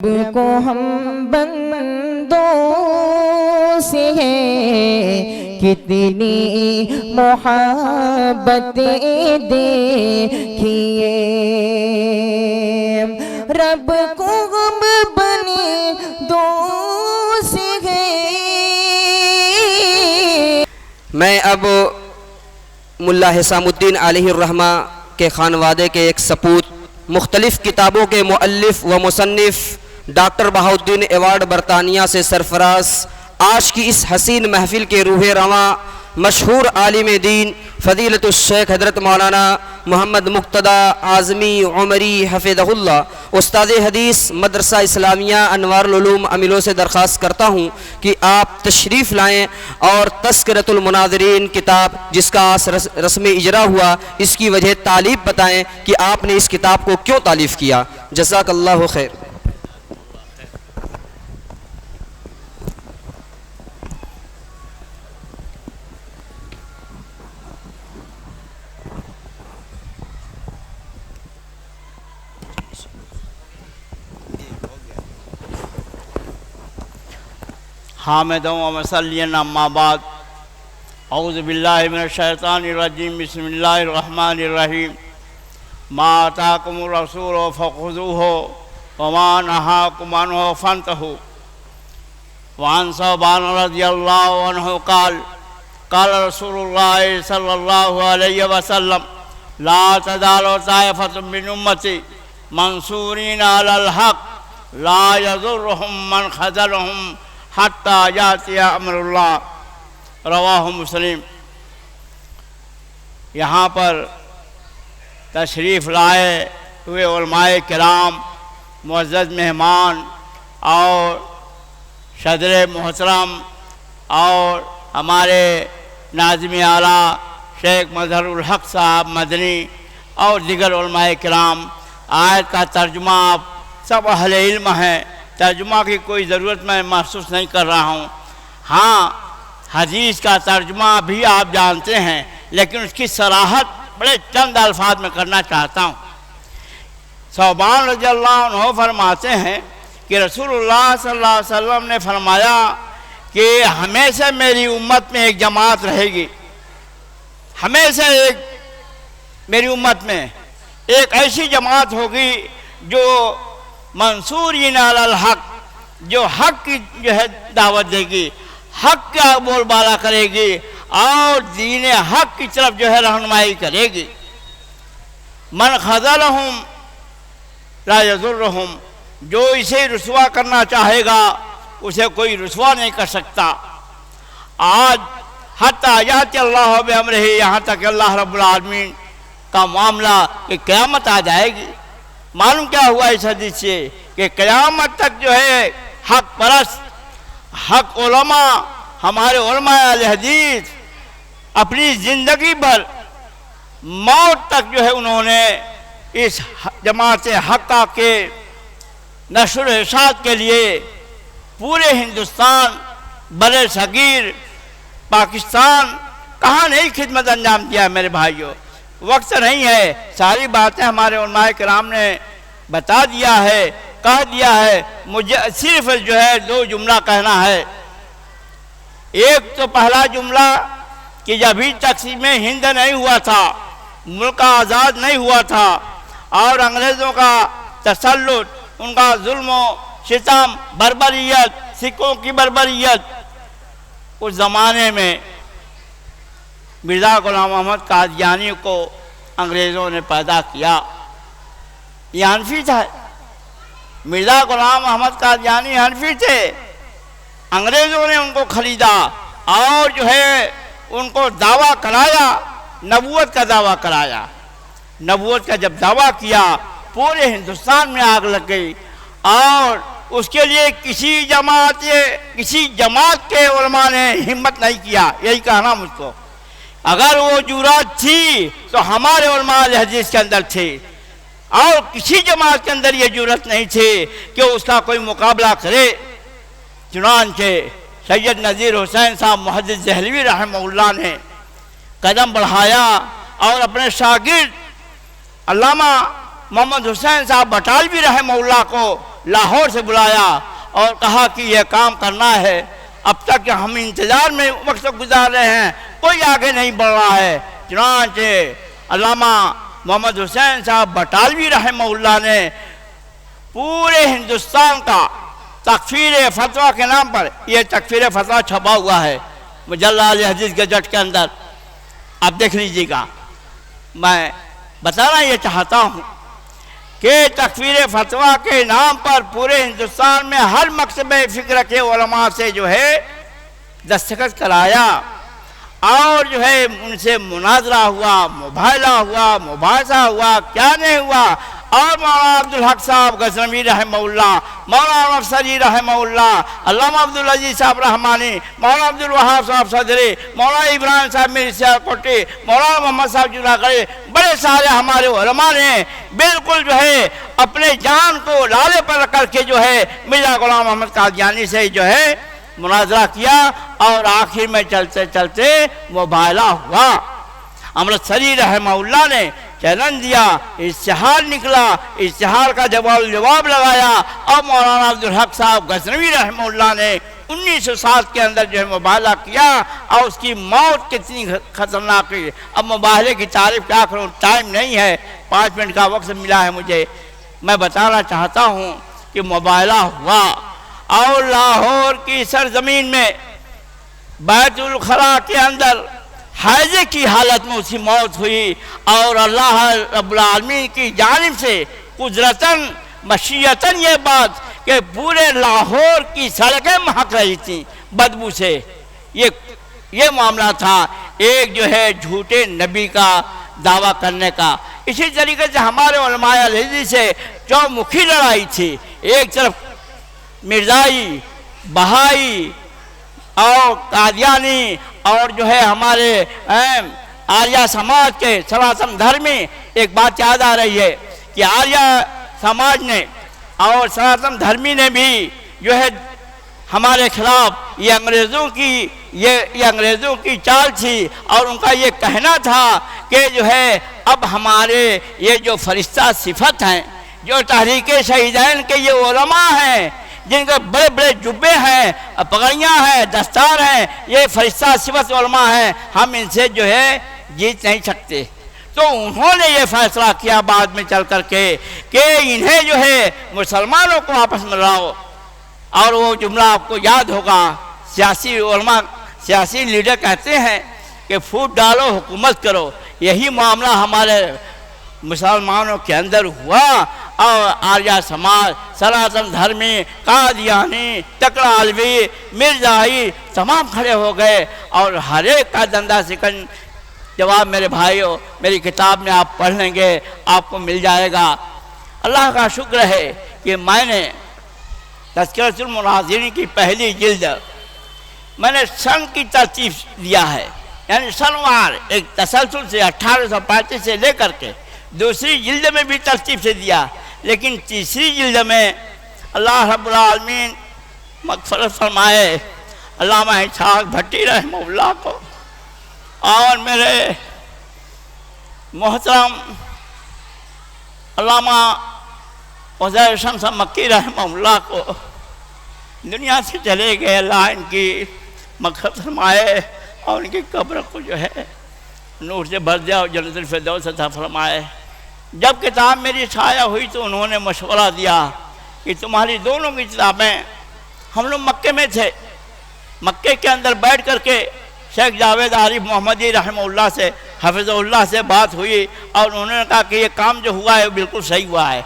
رب کو ہم بندوں سے ہے کتنی محبتیں دیکھیے، رب کو ہم بندوں سے ہے۔ میں اب ملا حسام الدین علیہ الرحمہ کے خانوادے کے ایک سپوت، مختلف کتابوں کے مؤلف و مصنف، ڈاکٹر بہاؤالدین ایوارڈ برطانیہ سے سرفراز، آج کی اس حسین محفل کے روح رواں مشہور عالم دین فضیلت الشیخ حضرت مولانا محمد مقتدی اعظمی عمری حفظہ اللہ، استاد حدیث مدرسہ اسلامیہ انوار العلوم امیلوں سے درخواست کرتا ہوں کہ آپ تشریف لائیں اور تذکرۃ المناظرین کتاب جس کا رسم اجرا ہوا اس کی وجہ تالیف بتائیں کہ آپ نے اس کتاب کو کیوں تالیف کیا۔ جزاک اللہ خیر۔ حامدًا ومصليًا اما بعد، اعوذ باللہ من الشیطان الرجیم، بسم اللہ الرحمن الرحیم۔ ما آتاکم الرسول فخذوہ وما نہاکم عنہ فانتہوا۔ وعن ثوبان رضی اللہ عنہ قال قال رسول اللہ صلی اللہ علیہ وسلم لا تزال طائفة من امتی منصورین علی الحق لا یضرهم من خذلهم حتی یاتی امر اللہ، رواہ مسلم۔ یہاں پر تشریف لائے ہوئے علماء کرام، معزز مہمان اور صدر محترم اور ہمارے ناظم اعلیٰ شیخ مظہر الحق صاحب مدنی اور دیگر علماء کرام، آیت کا ترجمہ آپ سب اہل علم ہیں، ترجمہ کی کوئی ضرورت میں محسوس نہیں کر رہا ہوں۔ ہاں، حدیث کا ترجمہ بھی آپ جانتے ہیں، لیکن اس کی صراحت بڑے چند الفاظ میں کرنا چاہتا ہوں۔ ثوبان رضی اللہ عنہ فرماتے ہیں کہ رسول اللہ صلی اللہ علیہ وسلم نے فرمایا کہ ہمیشہ میری امت میں ایک جماعت رہے گی، ہمیشہ میری امت میں ایک ایسی جماعت ہوگی جو منصورین علی الحق، جو حق کی دعوت دے گی، حق کا بول بالا کرے گی اور دین حق کی طرف رہنمائی کرے گی۔ من خذلہم لا یضرہم، جو اسے رسوا کرنا چاہے گا اسے کوئی رسوا نہیں کر سکتا۔ آج حتی یاتی اللہ بامرہ، یہاں تک اللہ رب العالمین کا معاملہ کہ قیامت آ جائے گی۔ معلوم کیا ہوا اس حدیث سے کہ قیامت تک حق پرست، حق علماء، ہمارے علماء اہل حدیث اپنی زندگی بھر موت تک انہوں نے اس جماعت حقہ کے نشر و ارشاد کے لیے پورے ہندوستان، بر صغیر، پاکستان، کہاں نہیں خدمت انجام دیا ہے میرے بھائیوں۔ وقت نہیں ہے، ساری باتیں ہمارے علماء کرام نے بتا دیا ہے، کہہ دیا ہے، مجھے صرف دو جملہ کہنا ہے۔ ایک تو پہلا جملہ کہ جب بھی تقسیم ہند نہیں ہوا تھا، ملک آزاد نہیں ہوا تھا اور انگریزوں کا تسلط، ان کا ظلم و ستم، بربریت، سکھوں کی بربریت، اس زمانے میں مرزا غلام محمد قادیانی کو انگریزوں نے پیدا کیا۔ یہ حنفی تھا، مرزا غلام محمد قادیانی حنفی تھے، انگریزوں نے ان کو خریدا اور ان کو دعویٰ کرایا، نبوت کا دعویٰ کرایا۔ نبوت کا جب دعویٰ کیا پورے ہندوستان میں آگ لگ گئی اور اس کے لیے کسی جماعت کے علماء نے ہمت نہیں کیا۔ یہی کہنا مجھ کو، اگر وہ جرات تھی تو ہمارے علماء اہل حدیث کے اندر تھی، اور کسی جماعت کے اندر یہ جرات نہیں تھی کہ اس کا کوئی مقابلہ کرے۔ چنانچہ سید نذیر حسین صاحب محدث دہلوی رحمہ اللہ نے قدم بڑھایا اور اپنے شاگرد علامہ محمد حسین صاحب بٹالوی رحمہ اللہ کو لاہور سے بلایا اور کہا کہ یہ کام کرنا ہے. اب تک ہم انتظار میں وقت گزار رہے ہیں، کوئی آگے نہیں بڑھ رہا ہے. چنانچہ علامہ محمد حسین صاحب بٹالوی رحمہ اللہ نے پورے ہندوستان کا تکفیر فتویٰ کے نام پر، یہ تکفیر فتویٰ چھپا ہوا ہے مجلہ حدیث گزٹ کے اندر، آپ دیکھ لیجیے گا. میں بتانا یہ چاہتا ہوں کہ تکفیر فتویٰ کے نام پر پورے ہندوستان میں ہر مکتب فکر کے علماء سے جو ہے دستخط کرایا اور جو ہے ان سے مناظرہ ہوا، مباحثہ ہوا، مباحثہ ہوا، کیا نہیں ہوا. اور مولانا عبدالحق صاحب غزنوی رحمہ اللہ، مولانا افسری رحمہ اللہ، علامہ عبدالعزیز صاحب رحمانی، مولانا عبدالوہاب صاحب صدری، مولانا ابراہیم صاحب میری سیاکوٹی، مولانا محمد صاحب جناگڑی، بڑے سارے ہمارے علماء نے بالکل جو ہے اپنے جان کو لالے پر رکھ کر کے جو ہے مرزا غلام محمد قادیانی سے جو ہے مناظرہ کیا اور آخر میں چلتے چلتے مباحثہ ہوا. امرتسری رحمہ اللہ نے چیلنج دیا، اشتہار نکلا، اشتہار کا جواب لگایا اور مولانا عبدالحق صاحب غزنوی رحمہ اللہ نے 1907 کے اندر جو ہے مباحثہ کیا اور اس کی موت کتنی خطرناک ہے. اب مباحثے کی تعریف کیا کروں، ٹائم نہیں ہے، 5 منٹ کا وقت ملا ہے مجھے. میں بتانا چاہتا ہوں کہ مباحثہ ہوا اور لاہور کی سرزمین میں بیت الخلاء کے اندر حیضے کی حالت میں اس کی موت ہوئی اور اللہ رب العالمین کی جانب سے قدرتاً مشیتاً یہ بات کہ پورے لاہور کی سڑکیں مہک رہی تھیں بدبو سے. یہ معاملہ تھا ایک جو ہے جھوٹے نبی کا دعویٰ کرنے کا. اسی طریقے سے ہمارے علماء علیہ سے چومکھی لڑائی تھی، ایک طرف مرزائی، بہائی اور قادیانی اور جو ہے ہمارے آریہ سماج کے سناتن دھرمی. ایک بات یاد آ رہی ہے کہ آریہ سماج نے اور سناتن دھرمی نے بھی جو ہے ہمارے خلاف یہ انگریزوں کی چال تھی اور ان کا یہ کہنا تھا کہ جو ہے اب ہمارے یہ جو فرشتہ صفت ہیں، جو تحریک شہیدین کے یہ علماء ہیں جن کے بڑے بڑے جبے ہیں، پگڑیاں ہیں، دستار ہیں، یہ فرشتہ صفت علماء ہیں، ہم ان سے جو ہے جیت نہیں سکتے. تو انہوں نے یہ فیصلہ کیا بعد میں چل کر کے کہ انہیں جو ہے مسلمانوں کو آپس میں لاؤ. اور وہ جملہ آپ کو یاد ہوگا، سیاسی علماء، سیاسی لیڈر کہتے ہیں کہ پھوٹ ڈالو حکومت کرو. یہی معاملہ ہمارے مسلمانوں کے اندر ہوا اور آریہ سماج، سناتن دھرمی، قادیانی، تکڑالوی، مرزائی تمام کھڑے ہو گئے اور ہر ایک کا دندہ سکن جواب میرے بھائیوں میری کتاب میں آپ پڑھ لیں گے، آپ کو مل جائے گا. اللہ کا شکر ہے کہ میں نے تذکرۃ المناظرین کی پہلی جلد میں نے سن کی ترتیب دیا ہے، یعنی سنوار ایک تسلسل سے 1835 سے لے کر کے دوسری جلد میں بھی ترتیب سے دیا، لیکن تیسری جلد میں اللہ رب العالمین مغفرت فرمائے علامہ اسحاق بھٹی رحمہ اللہ کو اور میرے محترم علامہ عزیر شمس مکی رحمہ اللہ کو دنیا سے چلے گئے. اللہ ان کی مغفرت فرمائے اور ان کی قبر کو جو ہے نور سے بھر دیا اور جنت الفردوس عطا فرمائے. جب کتاب میری شائع ہوئی تو انہوں نے مشورہ دیا کہ تمہاری دونوں کی کتابیں، ہم لوگ مکے میں تھے، مکے کے اندر بیٹھ کر کے شیخ جاوید عارف محمدی رحمہ اللہ سے حفظ اللہ سے بات ہوئی اور انہوں نے کہا کہ یہ کام جو ہوا ہے بالکل صحیح ہوا ہے.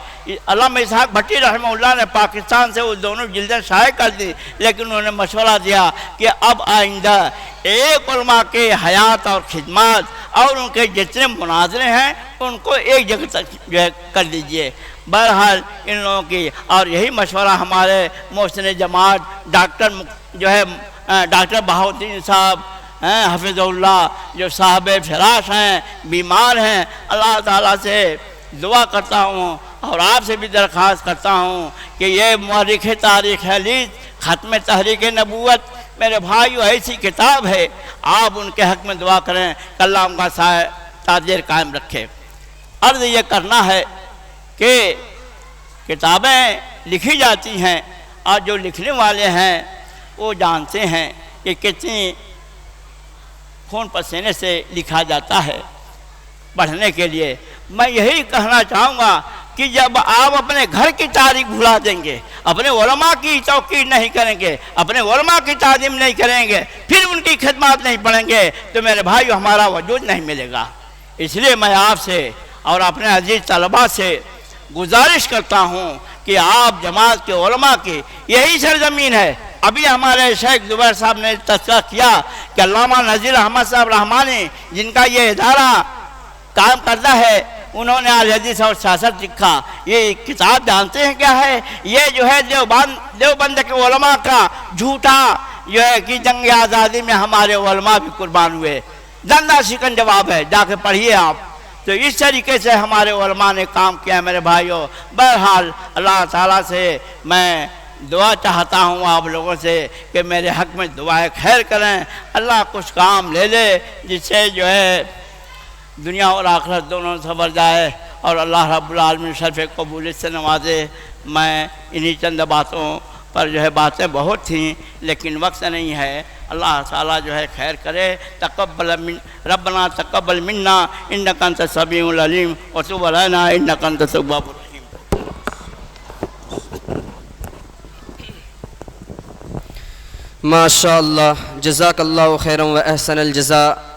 علامہ اسحاق بھٹی رحمہ اللہ نے پاکستان سے وہ دونوں جلدیں شائع کر دی، لیکن انہوں نے مشورہ دیا کہ اب آئندہ ایک علماء کے حیات اور خدمات اور ان کے جتنے مناظرے ہیں ان کو ایک جگہ تک جو ہے کر دیجئے. بہرحال ان لوگوں کی اور یہی مشورہ ہمارے محسن جماعت ڈاکٹر بہاؤالدین صاحب حفظ اللہ جو صاحب فراش ہیں، بیمار ہیں، اللہ تعالیٰ سے دعا کرتا ہوں اور آپ سے بھی درخواست کرتا ہوں کہ یہ مورخ تاریخ حدیث ختم تحریک نبوت میرے بھائیو ایسی کتاب ہے، آپ ان کے حق میں دعا کریں کہ اللہ ان کا تاجر قائم رکھے. عرض یہ کرنا ہے کہ کتابیں لکھی جاتی ہیں، اور جو لکھنے والے ہیں وہ جانتے ہیں کہ کتنی خون پسینے سے لکھا جاتا ہے پڑھنے کے لیے۔ میں یہی کہنا چاہوں گا کہ جب آپ اپنے گھر کی تاریخ بھلا دیں گے، اپنے علماء کی توقیر نہیں کریں گے، اپنے علماء کی تعظیم نہیں کریں گے، پھر ان کی خدمات نہیں پڑھیں گے، تو میرے بھائیو ہمارا وجود نہیں ملے گا۔ اس لیے میں آپ سے اور اپنے عزیز طلباء سے گزارش کرتا ہوں کہ آپ جماعت کے علماء کی یہی سرزمین ہے۔ ابھی ہمارے شیخ زبیر صاحب نے تذکرہ کیا کہ علامہ نذیر احمد صاحب رحمانی جن کا یہ ادارہ کام کرتا ہے، انہوں نے الحدیث اور سیاست لکھا۔ یہ کتاب جانتے ہیں کیا ہے؟ یہ جو ہے دیوبند کے علماء کا جھوٹا جو ہے کہ جنگ آزادی میں ہمارے علماء بھی قربان ہوئے، زندہ شکن جواب ہے، جا کے پڑھیے آپ۔ تو اس طریقے سے ہمارے علماء نے کام کیا میرے بھائیوں۔ بہرحال اللہ تعالیٰ سے میں دعا چاہتا ہوں آپ لوگوں سے کہ میرے حق میں دعائے خیر کریں، اللہ کچھ کام لے لے جس سے جو ہے دنیا اور آخرت دونوں سنور جائے، اور اللہ رب العالمین شرف قبولیت سے نوازے۔ میں انہی چند باتوں پر جو ہے باتیں بہت تھیں لیکن وقت نہیں ہے، اللہ تعالیٰ جو ہے خیر کرے۔ ربنا تقبل منا انک انت السمیع العلیم وتب علینا انک انت التواب الرحیم۔ ما شاء اللہ، جزاک اللہ خیرا و احسن الجزاء۔